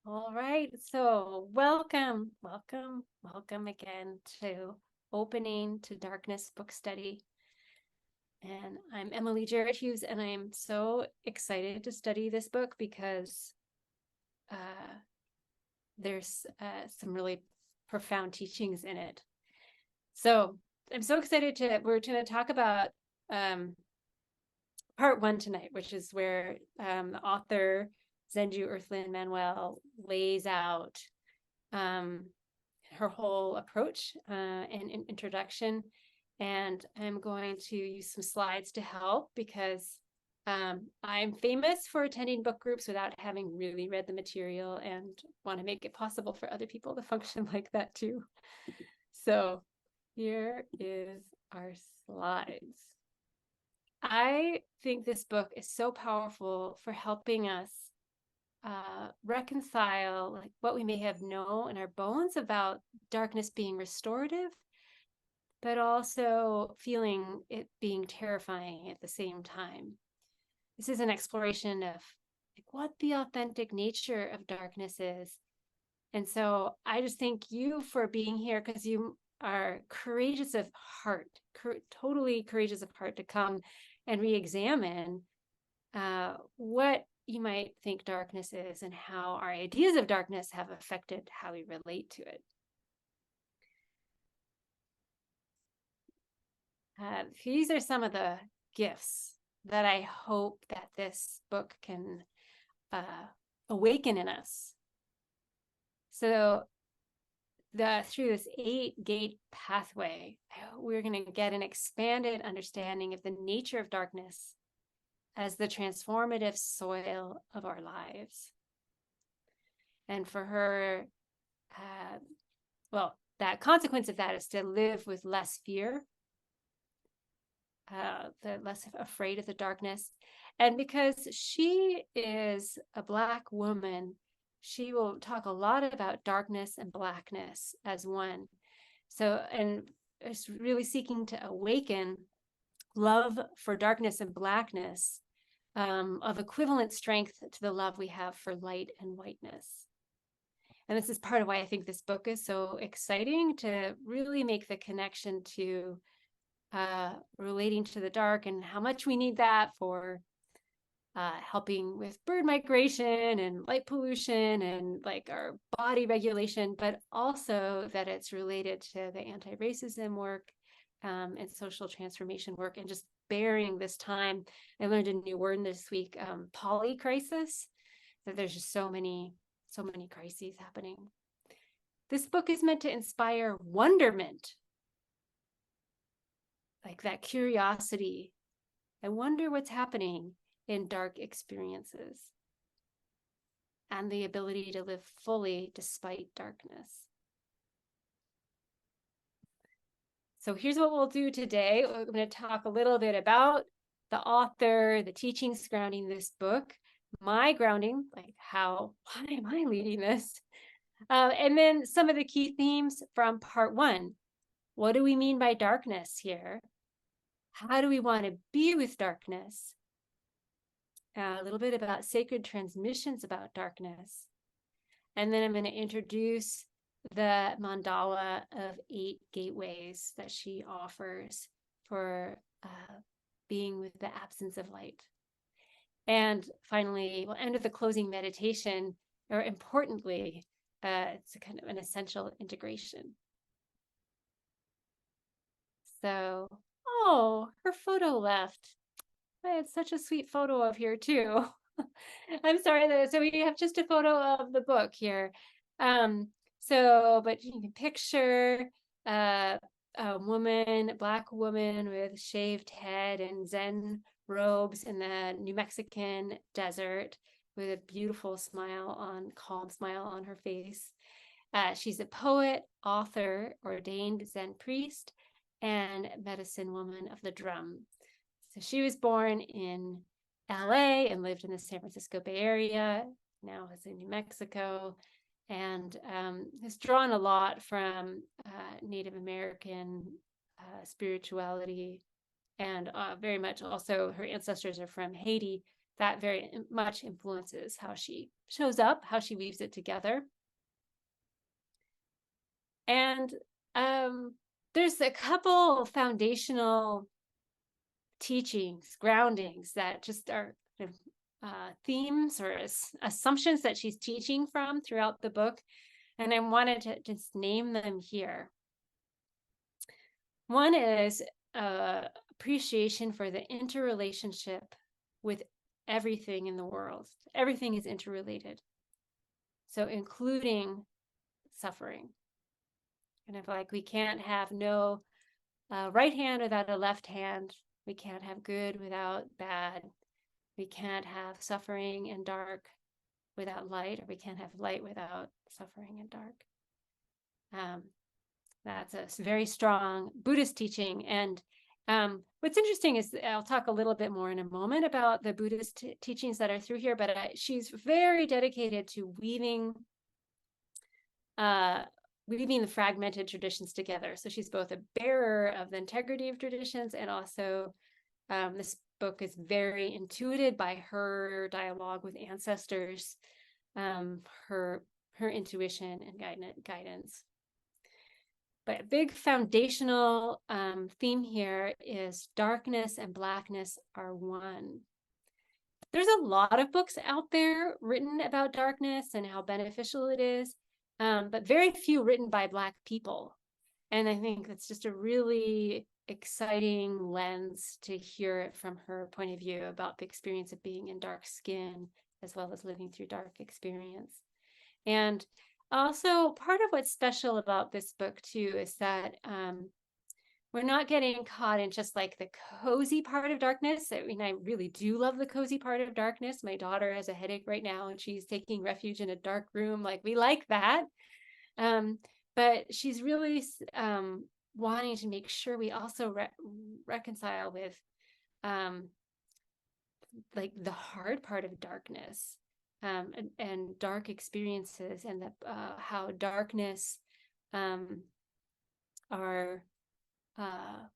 All right, so welcome again to Opening to Darkness book study. And I'm Emily Jarrett Hughes, and I'm so excited to study this book because uh, there's some really profound teachings in it. So I'm so excited we're going to talk about um, part one tonight, which is where the author Zenju Earthlyn Manuel lays out um, her whole approach and introduction. And I'm going to use some slides to help because I'm famous for attending book groups without having really read the material and want to make it possible for other people to function like that too. So here is our slides. I think this book is so powerful for helping us reconcile like what we may have known in our bones about darkness being restorative, but also feeling it being terrifying at the same time. This is an exploration of like what the authentic nature of darkness is. And so I just thank you for being here because you are courageous of heart, totally courageous of heart to come and re-examine what you might think darkness is and how our ideas of darkness have affected how we relate to it. These are some of the gifts that I hope that this book can awaken in us. So through this 8-gate pathway, we're going to get an expanded understanding of the nature of darkness as the transformative soil of our lives. And for her, that consequence of that is to live with less fear, the less afraid of the darkness. And because she is a Black woman, she will talk a lot about darkness and Blackness as one. So, and is really seeking to awaken love for darkness and Blackness of equivalent strength to the love we have for light and whiteness. And this is part of why I think this book is so exciting, to really make the connection to relating to the dark and how much we need that for helping with bird migration and light pollution and like our body regulation, but also that it's related to the anti-racism work and social transformation work, and just bearing this time. I learned a new word this week, polycrisis, that there's just so many crises happening. This book is meant to inspire wonderment, like that curiosity. I wonder what's happening in dark experiences, and the ability to live fully despite darkness. So here's what we'll do today. We're going to talk a little bit about the author, the teachings surrounding this book, my grounding, like why am I leading this? And then some of the key themes from part one. What do we mean by darkness here? How do we want to be with darkness? A little bit about sacred transmissions about darkness. And then I'm going to introduce the mandala of 8 gateways that she offers for being with the absence of light. And finally, we'll end with a closing meditation, or importantly, it's a kind of an essential integration. So, oh, her photo left. I had such a sweet photo of here too. I'm sorry. So we have just a photo of the book here. But you can picture a woman, a Black woman with shaved head and Zen robes in the New Mexican desert with a beautiful calm smile on her face. She's a poet, author, ordained Zen priest, and medicine woman of the drum. So she was born in LA and lived in the San Francisco Bay Area, now is in New Mexico, and has drawn a lot from Native American spirituality, and very much also her ancestors are from Haiti, that very much influences how she shows up, how she weaves it together. And there's a couple foundational teachings, groundings that just are themes or assumptions that she's teaching from throughout the book. And I wanted to just name them here. One is appreciation for the interrelationship with everything in the world. Everything is interrelated. So including suffering. And if like we can't have no right hand without a left hand, we can't have good without bad, we can't have suffering and dark without light, or we can't have light without suffering and dark. That's a very strong Buddhist teaching. And what's interesting is I'll talk a little bit more in a moment about the Buddhist teachings that are through here, but she's very dedicated to weaving the fragmented traditions together. So she's both a bearer of the integrity of traditions, and also this book is very intuited by her dialogue with ancestors, her intuition and guidance. But a big foundational theme here is darkness and blackness are one. There's a lot of books out there written about darkness and how beneficial it is, but very few written by Black people. And I think that's just a really exciting lens to hear it from her point of view about the experience of being in dark skin, as well as living through dark experience. And also, part of what's special about this book too is that we're not getting caught in just like the cozy part of darkness. I mean, I really do love the cozy part of darkness. My daughter has a headache right now and she's taking refuge in a dark room. Like, we like that. But she's really wanting to make sure we also reconcile with like the hard part of darkness, and dark experiences, and how darkness, our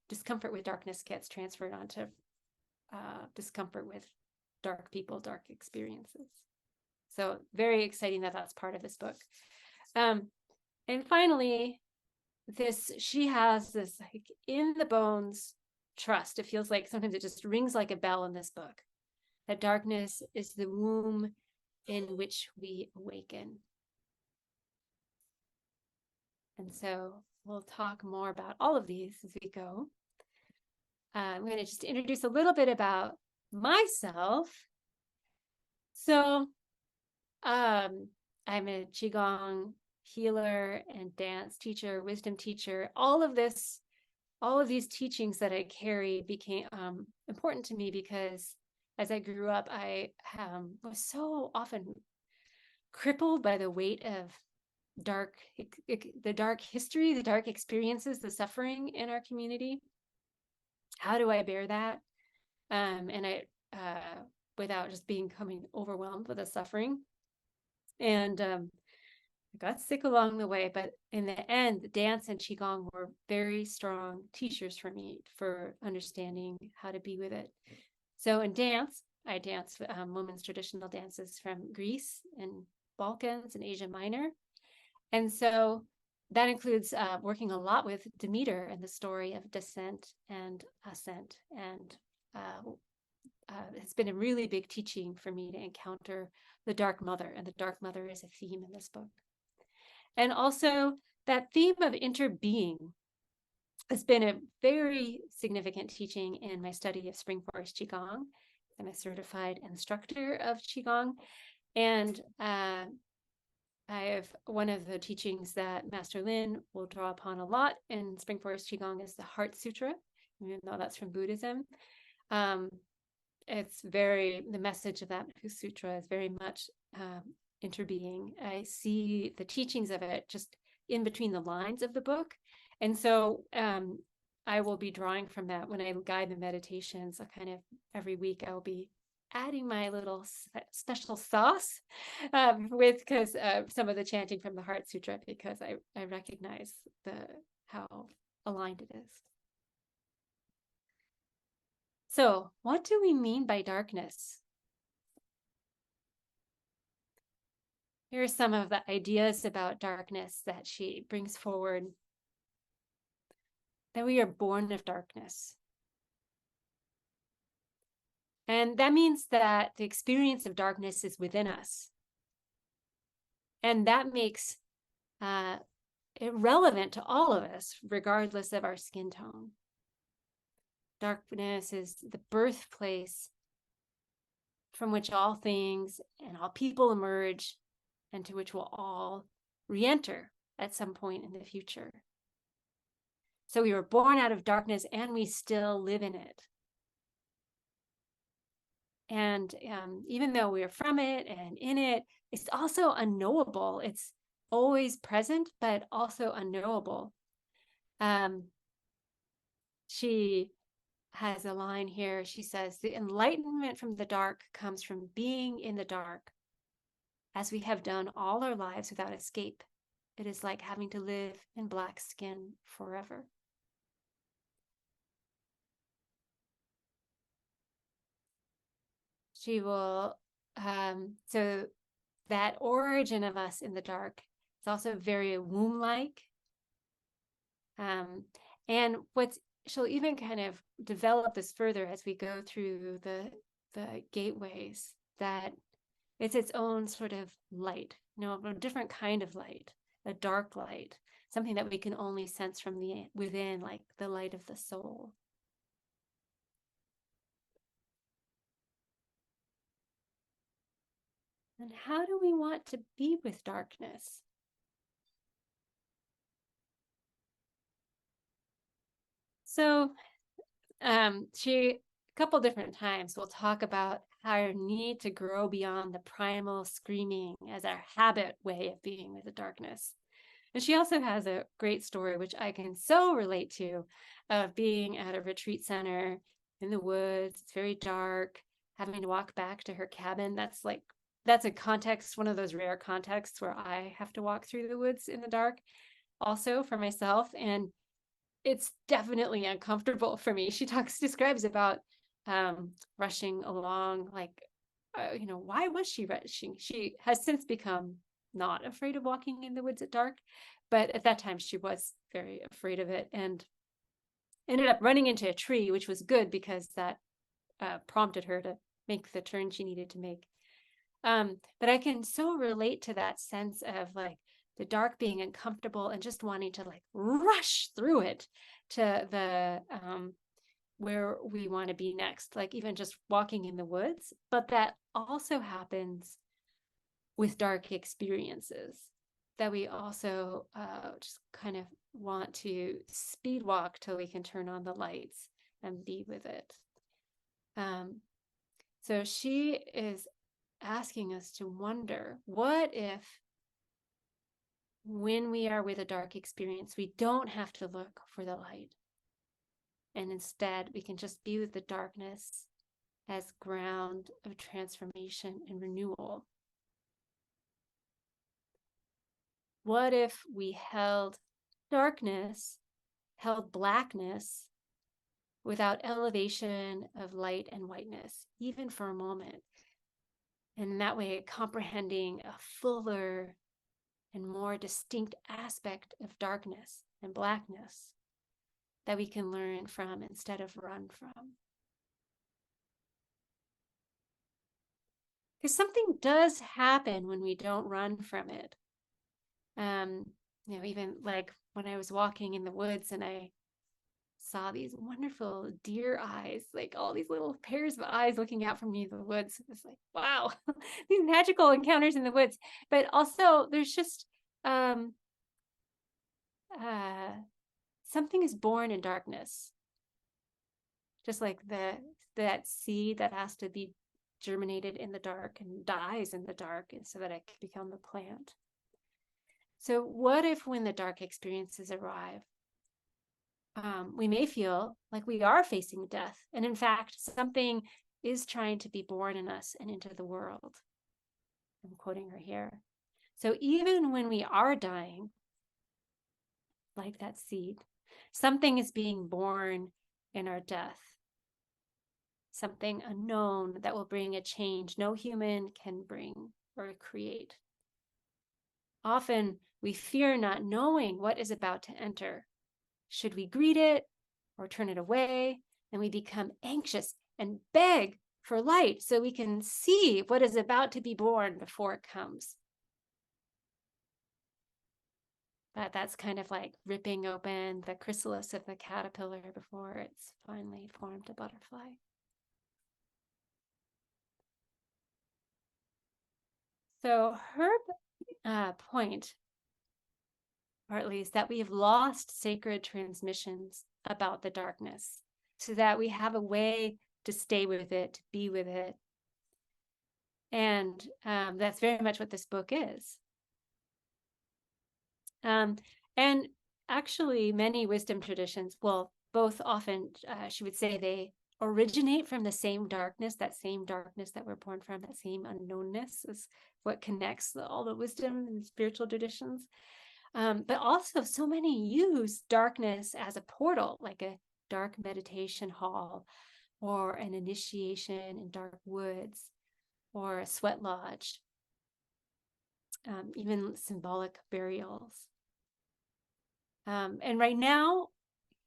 discomfort with darkness gets transferred onto discomfort with dark people, dark experiences. So very exciting that that's part of this book. And finally, she has this like in the bones trust. It feels like sometimes it just rings like a bell in this book, that darkness is the womb in which we awaken. And so we'll talk more about all of these as we go. I'm going to just introduce a little bit about myself. So I'm a Qigong healer and dance teacher, wisdom teacher. All of these teachings that I carry became important to me because as I grew up, I was so often crippled by the weight of the dark history, the dark experiences, the suffering in our community. How do I bear that? And I, without just becoming overwhelmed with the suffering. And I got sick along the way, but in the end, dance and Qigong were very strong teachers for me for understanding how to be with it. So in dance, I dance women's traditional dances from Greece and Balkans and Asia Minor. And so that includes working a lot with Demeter and the story of descent and ascent. And it's been a really big teaching for me to encounter the Dark Mother. And the Dark Mother is a theme in this book. And also that theme of interbeing has been a very significant teaching in my study of Spring Forest Qigong. I'm a certified instructor of Qigong. And I have one of the teachings that Master Lin will draw upon a lot in Spring Forest Qigong is the Heart Sutra, even though that's from Buddhism. It's the message of that sutra is very much interbeing. I see the teachings of it just in between the lines of the book. And so I will be drawing from that when I guide the meditations. Kind of every week I will be adding my little special sauce because some of the chanting from the Heart Sutra, because I recognize how aligned it is. So what do we mean by darkness? Here are some of the ideas about darkness that she brings forward. That we are born of darkness. And that means that the experience of darkness is within us. And that makes it relevant to all of us, regardless of our skin tone. Darkness is the birthplace from which all things and all people emerge, and to which we'll all re-enter at some point in the future. So we were born out of darkness and we still live in it. And even though we're from it and in it, it's also unknowable. It's always present, but also unknowable. She has a line here. She says, the enlightenment from the dark comes from being in the dark, as we have done all our lives without escape. It is like having to live in black skin forever. She will, so that origin of us in the dark is also very womb-like. And she'll even kind of develop this further as we go through the gateways, that it's its own sort of light, a different kind of light, a dark light, something that we can only sense from within, like the light of the soul. And how do we want to be with darkness? So a couple different times will talk about our need to grow beyond the primal screaming as our habit way of being with the darkness. And she also has a great story, which I can so relate to, of being at a retreat center in the woods. It's very dark, having to walk back to her cabin. That's a context, one of those rare contexts where I have to walk through the woods in the dark also for myself. And it's definitely uncomfortable for me. She describes about rushing along, like, why was she rushing? She has since become not afraid of walking in the woods at dark, but at that time she was very afraid of it and ended up running into a tree, which was good because that prompted her to make the turn she needed to make. But I can so relate to that sense of like the dark being uncomfortable and just wanting to like rush through it to the where we want to be next, like even just walking in the woods. But that also happens with dark experiences, that we also just kind of want to speed walk till we can turn on the lights and be with it. So she is asking us to wonder, what if when we are with a dark experience, we don't have to look for the light, and instead we can just be with the darkness as ground of transformation and renewal? What if we held darkness, held blackness, without elevation of light and whiteness, even for a moment? And in that way, comprehending a fuller and more distinct aspect of darkness and blackness that we can learn from instead of run from. Because something does happen when we don't run from it. Even like when I was walking in the woods and I saw these wonderful deer eyes, like all these little pairs of eyes looking out from me in the woods. It's like, wow, these magical encounters in the woods. But also there's just something is born in darkness. Just like that seed that has to be germinated in the dark and dies in the dark so that it can become the plant. So what if when the dark experiences arrive, we may feel like we are facing death, and in fact, something is trying to be born in us and into the world. I'm quoting her here. So even when we are dying, like that seed, something is being born in our death. Something unknown that will bring a change no human can bring or create. Often we fear not knowing what is about to enter. Should we greet it or turn it away? And we become anxious and beg for light so we can see what is about to be born before it comes. But that's kind of like ripping open the chrysalis of the caterpillar before it's finally formed a butterfly. So her point, or at least that we have lost sacred transmissions about the darkness, so that we have a way to stay with it, to be with it. And that's very much what this book is. And actually, many wisdom traditions, well, both often, she would say they originate from the same darkness that we're born from, that same unknownness is what connects all the wisdom and spiritual traditions. But also, so many use darkness as a portal, like a dark meditation hall, or an initiation in dark woods, or a sweat lodge, even symbolic burials. And right now,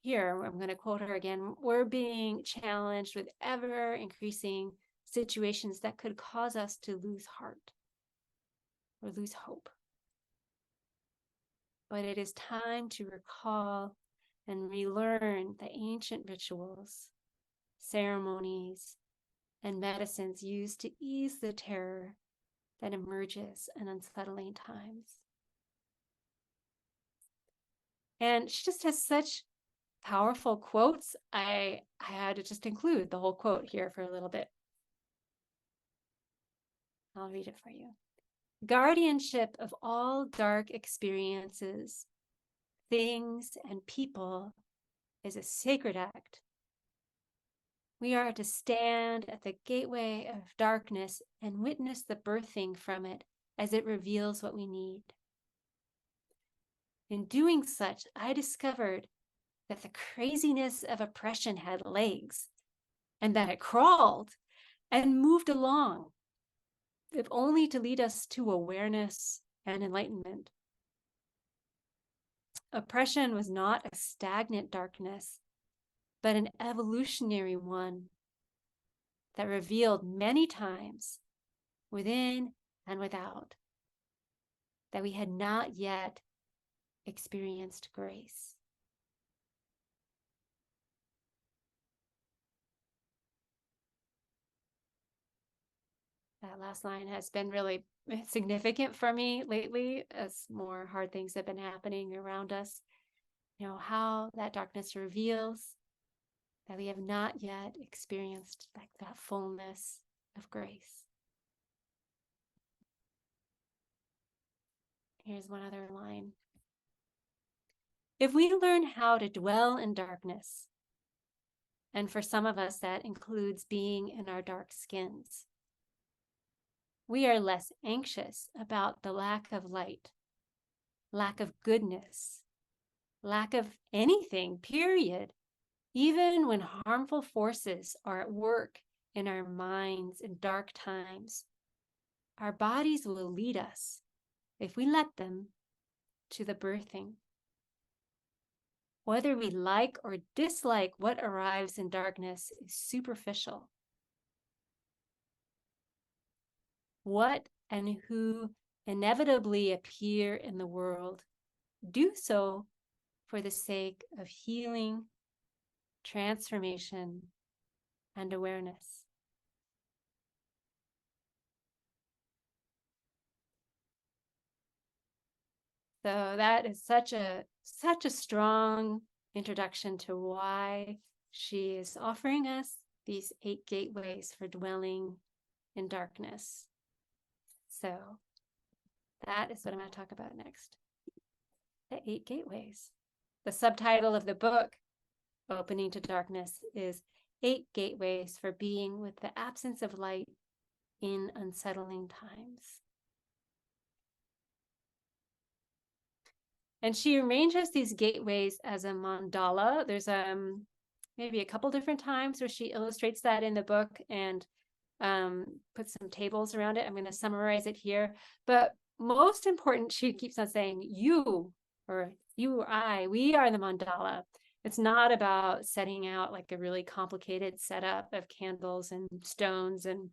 here, I'm going to quote her again, we're being challenged with ever increasing situations that could cause us to lose heart or lose hope. But it is time to recall and relearn the ancient rituals, ceremonies, and medicines used to ease the terror that emerges in unsettling times. And she just has such powerful quotes. I had to just include the whole quote here for a little bit. I'll read it for you. Guardianship of all dark experiences, things, and people is a sacred act. We are to stand at the gateway of darkness and witness the birthing from it as it reveals what we need. In doing such, I discovered that the craziness of oppression had legs and that it crawled and moved along, if only to lead us to awareness and enlightenment. Oppression was not a stagnant darkness, but an evolutionary one that revealed many times, within and without, that we had not yet experienced grace. That last line has been really significant for me lately as more hard things have been happening around us. You know, how that darkness reveals that we have not yet experienced that fullness of grace. Here's one other line. If we learn how to dwell in darkness, and for some of us that includes being in our dark skins, we are less anxious about the lack of light, lack of goodness, lack of anything, period. Even when harmful forces are at work in our minds in dark times, our bodies will lead us, if we let them, to the birthing. Whether we like or dislike what arrives in darkness is superficial. What and who inevitably appear in the world do so for the sake of healing, transformation, and awareness. So that is such a strong introduction to why she is offering us these 8 gateways for dwelling in darkness. So that is what I'm going to talk about next. The 8 gateways. The subtitle of the book, Opening to Darkness, is 8 Gateways for Being with the Absence of Light in Unsettling Times. And she arranges these gateways as a mandala. There's maybe a couple different times where she illustrates that in the book and puts some tables around it. I'm going to summarize it here. But most important, she keeps on saying, you or I, we are the mandala. It's not about setting out like a really complicated setup of candles and stones. And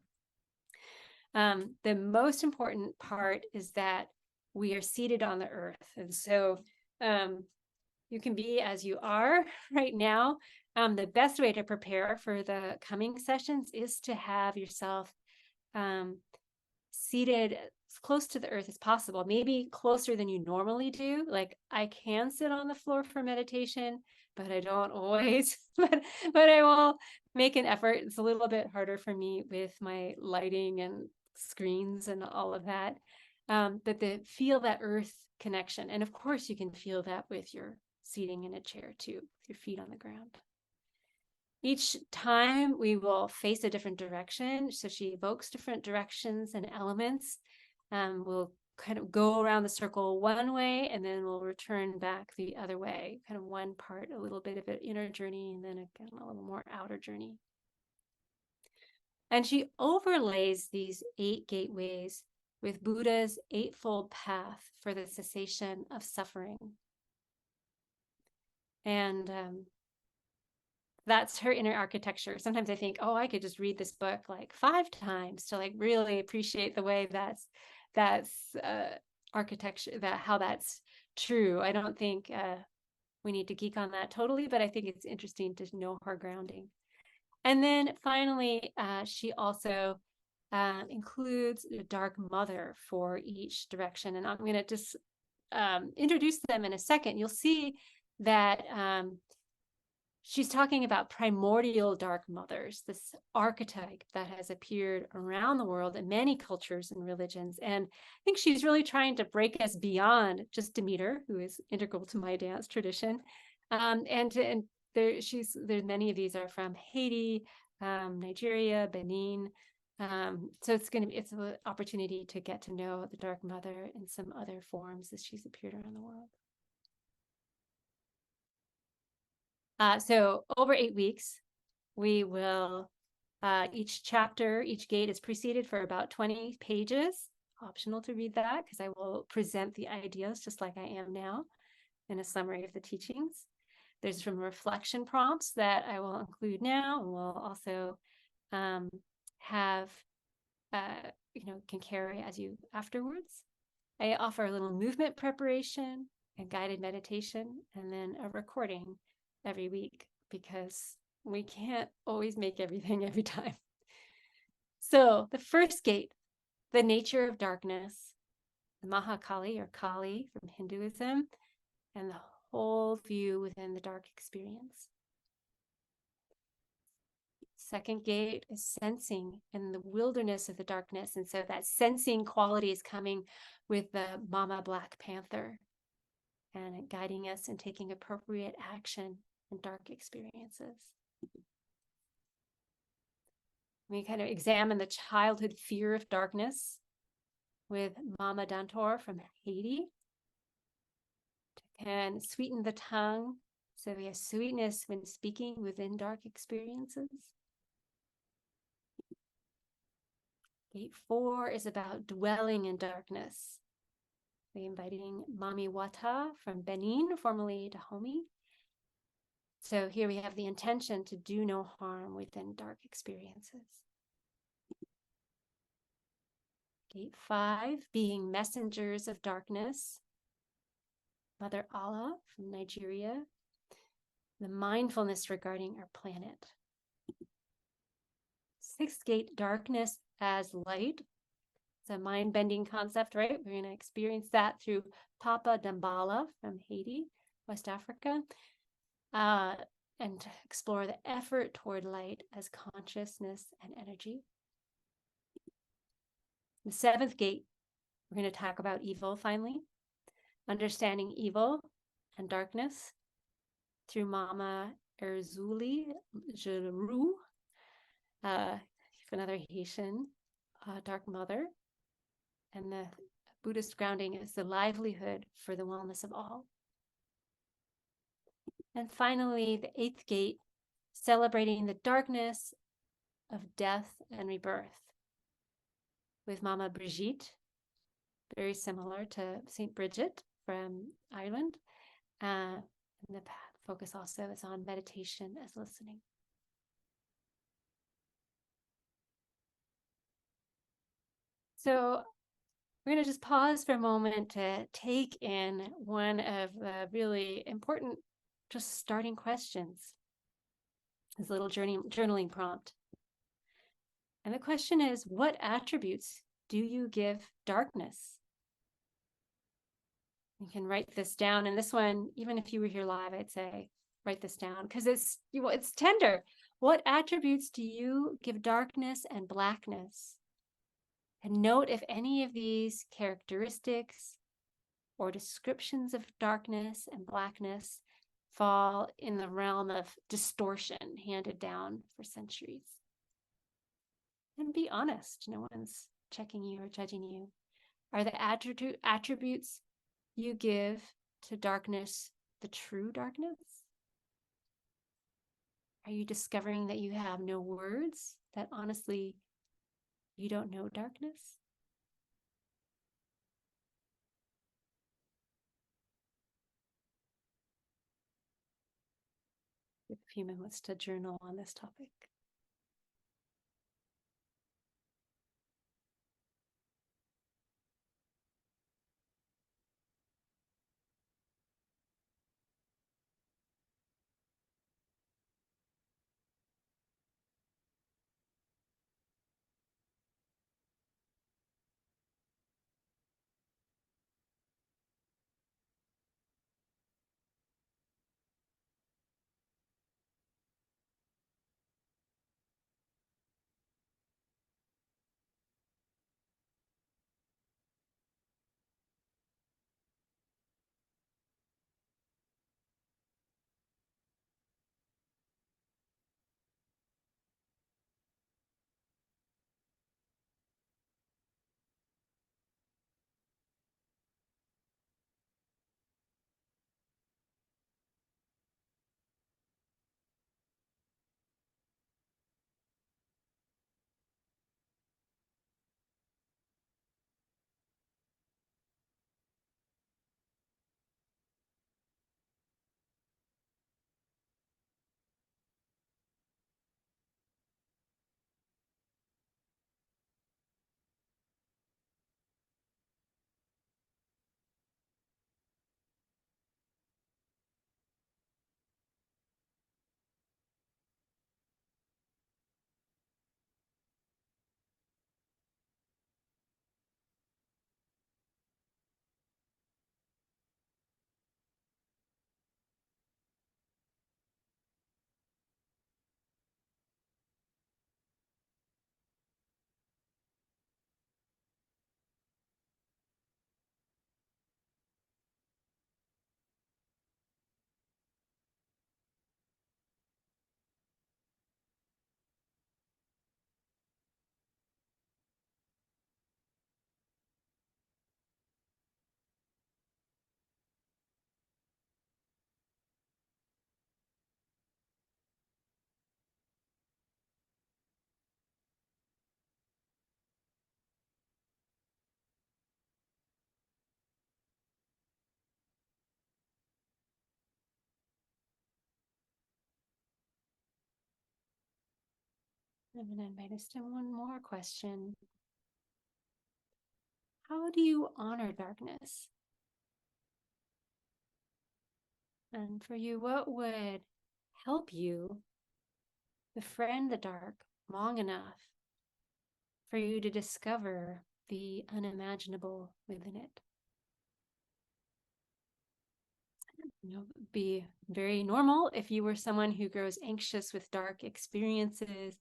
the most important part is that we are seated on the earth. And so you can be as you are right now. The best way to prepare for the coming sessions is to have yourself seated as close to the earth as possible, maybe closer than you normally do. Like I can sit on the floor for meditation, but I don't always, but I will make an effort. It's a little bit harder for me with my lighting and screens and all of that. But feel that earth connection. And of course you can feel that with your seating in a chair too, with your feet on the ground. Each time we will face a different direction. So she evokes different directions and elements. We'll kind of go around the circle one way and then we'll return back the other way. Kind of one part, a little bit of an inner journey, and then again, a little more outer journey. And she overlays these 8 gateways with Buddha's 8-fold path for the cessation of suffering. And that's her inner architecture. Sometimes I think, oh, I could just read this book like 5 times to like really appreciate the way that's architecture, that how that's true. I don't think we need to geek on that totally, but I think it's interesting to know her grounding. And then finally, she also includes a dark mother for each direction. And I'm going to just introduce them in a second. You'll see that she's talking about primordial dark mothers, this archetype that has appeared around the world in many cultures and religions. And I think she's really trying to break us beyond just Demeter, who is integral to my dance tradition. And there's many of these are from Haiti, Nigeria, Benin. So it's an opportunity to get to know the Dark Mother in some other forms as she's appeared around the world. So over 8 weeks, we will, each chapter, each gate is preceded for about 20 pages. Optional to read that because I will present the ideas just like I am now in a summary of the teachings. There's some reflection prompts that I will include now, and we'll also have, can carry as you afterwards. I offer a little movement preparation, a guided meditation, and then a recording every week because we can't always make everything every time. So the first gate, the nature of darkness, the Mahakali or Kali from Hinduism, and the whole view within the dark experience. Second gate is sensing and the wilderness of the darkness. And so that sensing quality is coming with the Mama Black Panther and guiding us in taking appropriate action in dark experiences. We kind of examine the childhood fear of darkness with Mama Dantor from Haiti. And sweeten the tongue so we have sweetness when speaking within dark experiences. Gate 4 is about dwelling in darkness. We're inviting Mami Wata from Benin, formerly Dahomey. So here we have the intention to do no harm within dark experiences. Gate 5, being messengers of darkness. Mother Allah from Nigeria. The mindfulness regarding our planet. 6th gate, darkness as light. It's a mind-bending concept, right? We're going to experience that through Papa Dambala from Haiti, West Africa. And to explore the effort toward light as consciousness and energy. The 7th gate, we're going to talk about evil finally. Understanding evil and darkness through Mama Erzuli Jeru, another Haitian dark mother. And the Buddhist grounding is the livelihood for the wellness of all. And finally, the 8th gate, celebrating the darkness of death and rebirth with Mama Brigitte very similar to St. Bridget from Ireland. And the focus also is on meditation as listening. So we're going to just pause for a moment to take in one of the really important, just starting questions, this little journaling prompt. And the question is, what attributes do you give darkness? You can write this down. And this one, even if you were here live, I'd say write this down because it's tender. What attributes do you give darkness and blackness? And note if any of these characteristics or descriptions of darkness and blackness fall in the realm of distortion handed down for centuries. And be honest, no one's checking you or judging you. Are the attributes you give to darkness the true darkness? Are you discovering that you have no words, that honestly you don't know darkness? A few minutes to journal on this topic. I'm going to invite us to one more question. How do you honor darkness? And for you, what would help you befriend the dark long enough for you to discover the unimaginable within it? Be very normal if you were someone who grows anxious with dark experiences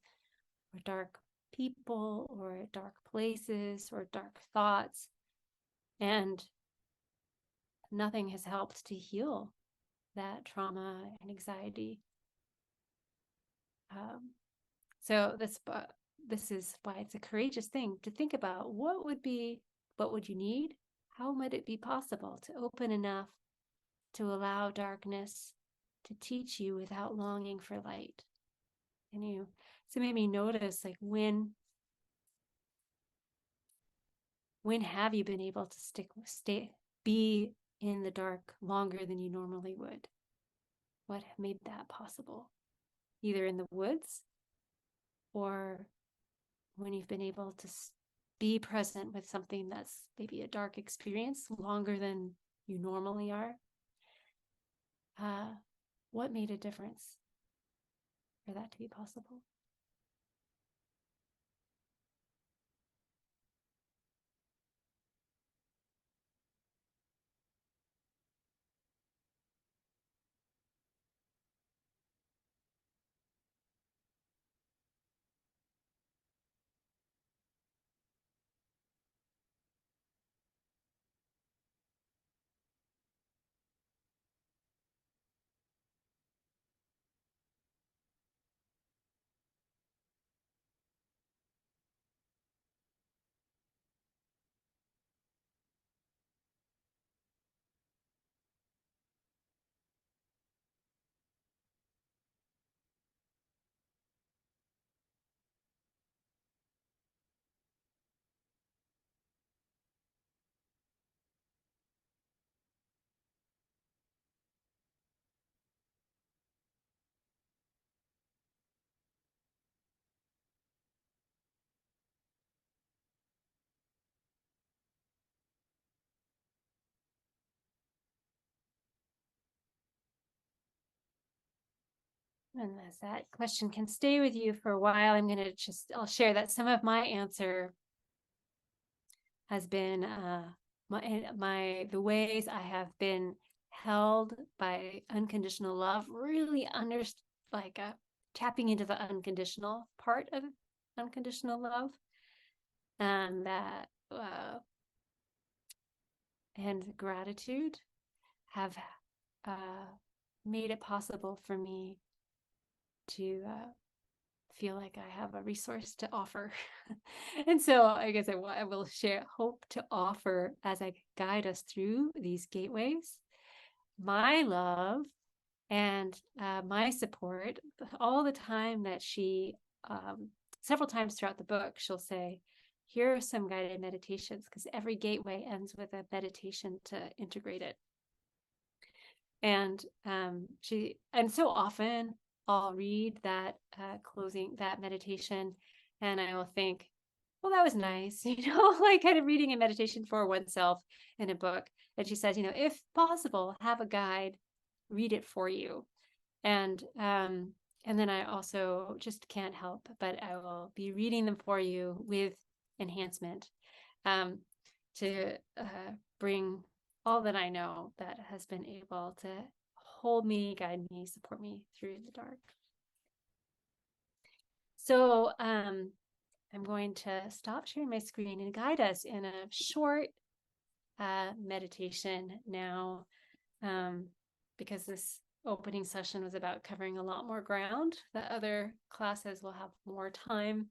or dark people or dark places or dark thoughts, and nothing has helped to heal that trauma and anxiety. So this is why it's a courageous thing to think about what would you need? How might it be possible to open enough to allow darkness to teach you without longing for light? So it made me notice, like, when When have you been able to be in the dark longer than you normally would? What made that possible? Either in the woods or when you've been able to be present with something that's maybe a dark experience longer than you normally are. What made a difference for that to be possible? And as that question can stay with you for a while, I'll share that some of my answer has been the ways I have been held by unconditional love, really tapping into the unconditional part of unconditional love, and that and gratitude have made it possible for me to feel like I have a resource to offer. And so I guess I will hope to offer as I guide us through these gateways, my love and my support. All the time that several times throughout the book, she'll say, here are some guided meditations, because every gateway ends with a meditation to integrate it. And so often I'll read that that meditation, and I will think, well, that was nice, like kind of reading a meditation for oneself in a book. And she says, if possible, have a guide read it for you. And then I also just can't help, but I will be reading them for you with enhancement to bring all that I know that has been able to hold me, guide me, support me through the dark. So I'm going to stop sharing my screen and guide us in a short meditation now, because this opening session was about covering a lot more ground. The other classes will have more time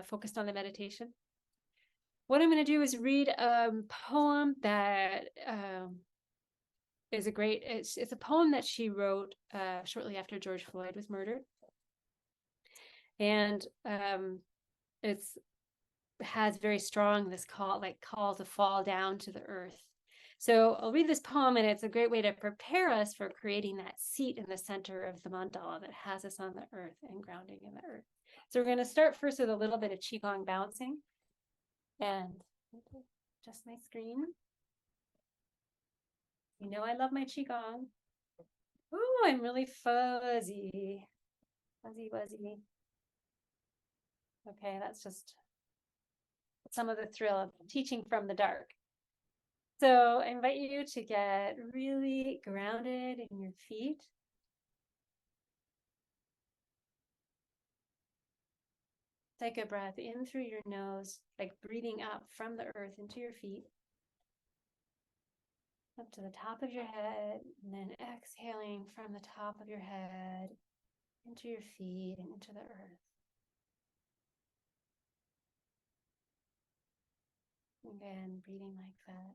focused on the meditation. What I'm going to do is read a poem that is it's a poem that she wrote shortly after George Floyd was murdered. And has very strong this call to fall down to the earth. So I'll read this poem, and it's a great way to prepare us for creating that seat in the center of the mandala that has us on the earth and grounding in the earth. So we're going to start first with a little bit of Qigong bouncing. And just my screen. I love my Qigong. Oh, I'm really fuzzy. Fuzzy, fuzzy. Okay, that's just some of the thrill of teaching from the dark. So I invite you to get really grounded in your feet. Take a breath in through your nose, like breathing up from the earth into your feet, up to the top of your head, and then exhaling from the top of your head into your feet and into the earth. Again, breathing like that.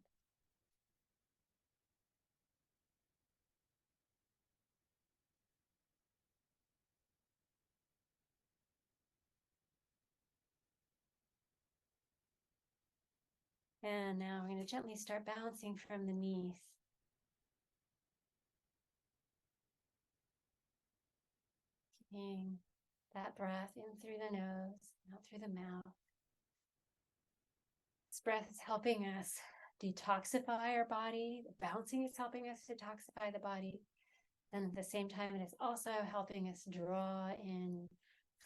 And now we're going to gently start bouncing from the knees. Keeping that breath in through the nose, out through the mouth. This breath is helping us detoxify our body. The bouncing is helping us detoxify the body. And at the same time, it is also helping us draw in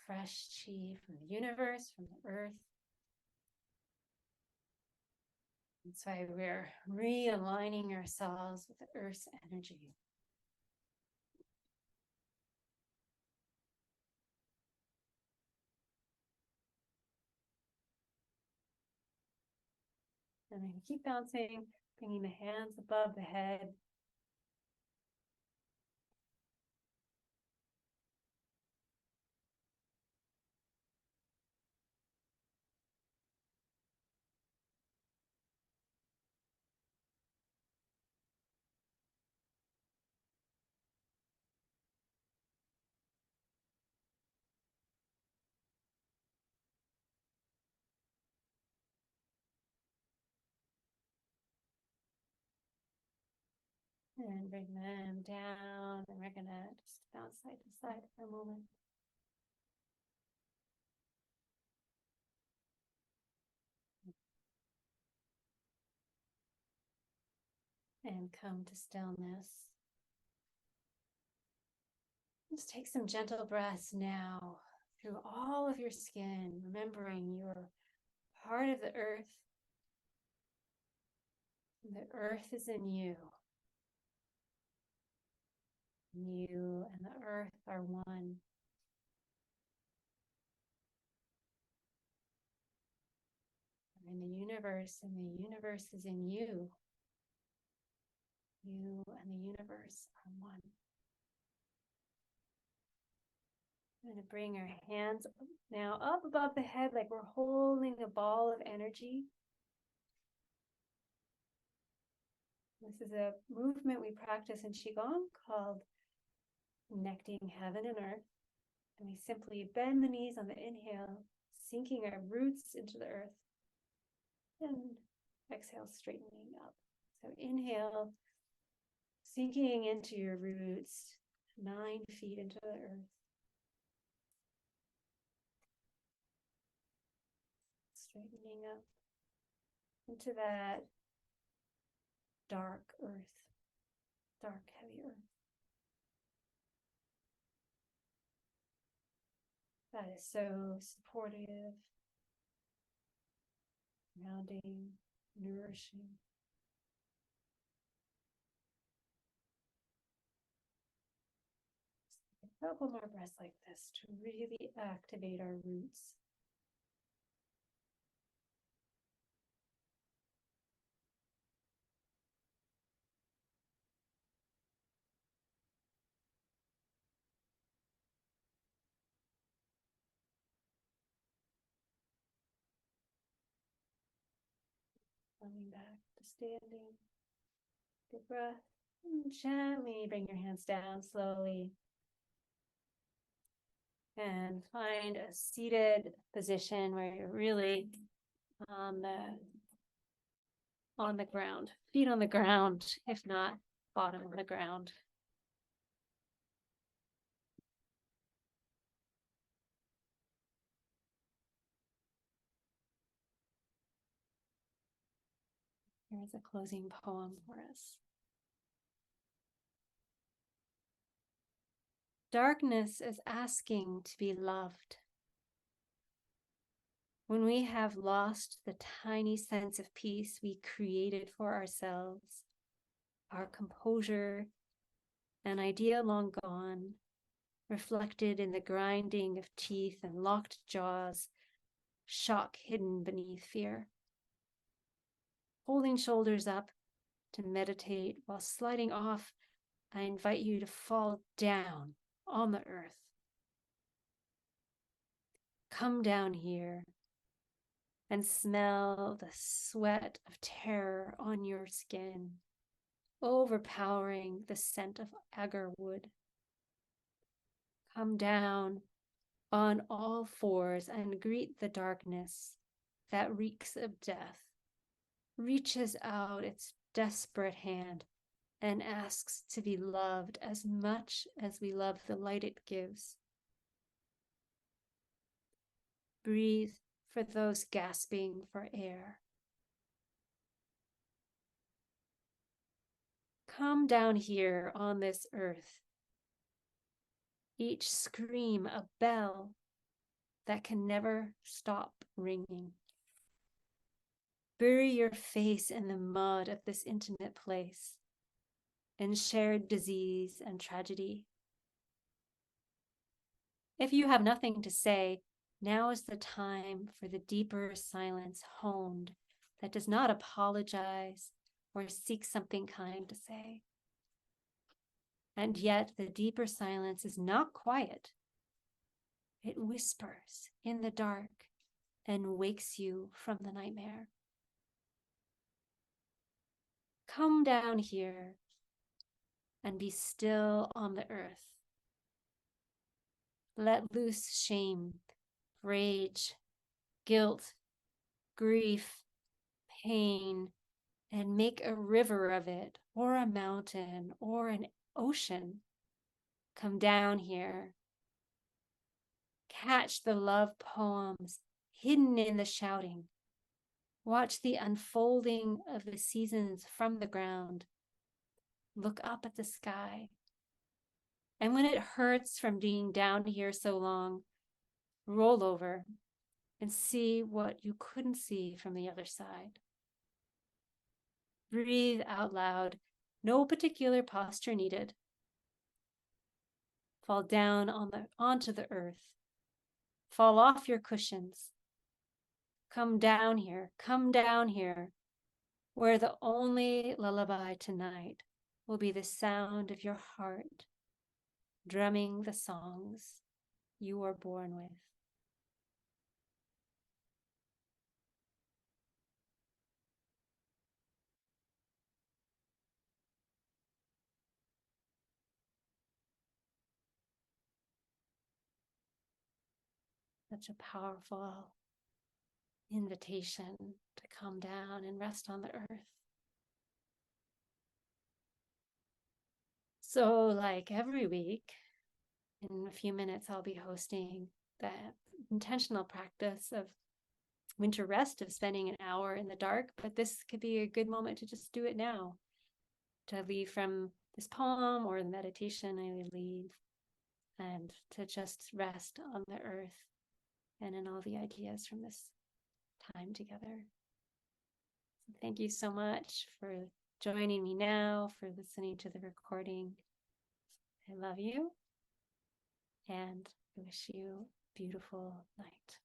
fresh chi from the universe, from the earth. That's why we're realigning ourselves with the earth's energy. And I'm going to keep bouncing, bringing the hands above the head. And bring them down. And we're going to just bounce side to side for a moment. And come to stillness. Just take some gentle breaths now through all of your skin, remembering you're part of the earth. And the earth is in you. You and the earth are one. You're in the universe, and the universe is in you. You and the universe are one. I'm going to bring our hands now up above the head like we're holding a ball of energy. This is a movement we practice in Qigong called connecting heaven and earth. And we simply bend the knees on the inhale, sinking our roots into the earth. And exhale, straightening up. So inhale, sinking into your roots, 9 feet into the earth. Straightening up into that dark earth, dark, heavy earth. That is so supportive, grounding, nourishing. A couple more breaths like this to really activate our roots. Coming back to standing. Good breath. And gently bring your hands down slowly. And find a seated position where you're really on the ground. Feet on the ground, if not bottom on the ground. Here's a closing poem for us. Darkness is asking to be loved. When we have lost the tiny sense of peace we created for ourselves, our composure, an idea long gone, reflected in the grinding of teeth and locked jaws, shock hidden beneath fear. Holding shoulders up to meditate while sliding off, I invite you to fall down on the earth. Come down here and smell the sweat of terror on your skin, overpowering the scent of agar wood. Come down on all fours and greet the darkness that reeks of death. reaches out its desperate hand and asks to be loved as much as we love the light it gives. Breathe for those gasping for air. Come down here on this earth, each scream a bell that can never stop ringing. Bury your face in the mud of this intimate place, in shared disease and tragedy. If you have nothing to say, now is the time for the deeper silence honed that does not apologize or seek something kind to say. And yet the deeper silence is not quiet. It whispers in the dark and wakes you from the nightmare. Come down here and be still on the earth. Let loose shame, rage, guilt, grief, pain, and make a river of it, or a mountain, or an ocean. Come down here. Catch the love poems hidden in the shouting. Watch the unfolding of the seasons from the ground. Look up at the sky. And when it hurts from being down here so long, roll over and see what you couldn't see from the other side. Breathe out loud, no particular posture needed. Fall down onto the earth. Fall off your cushions. Come down here, where the only lullaby tonight will be the sound of your heart drumming the songs you were born with. Such a powerful invitation to come down and rest on the earth. So, like every week, in a few minutes, I'll be hosting the intentional practice of winter rest, of spending an hour in the dark, but this could be a good moment to just do it now, to leave from this poem or the meditation I leave, and to just rest on the earth and in all the ideas from this time together. So thank you so much for joining me now, for listening to the recording. I love you, and I wish you a beautiful night.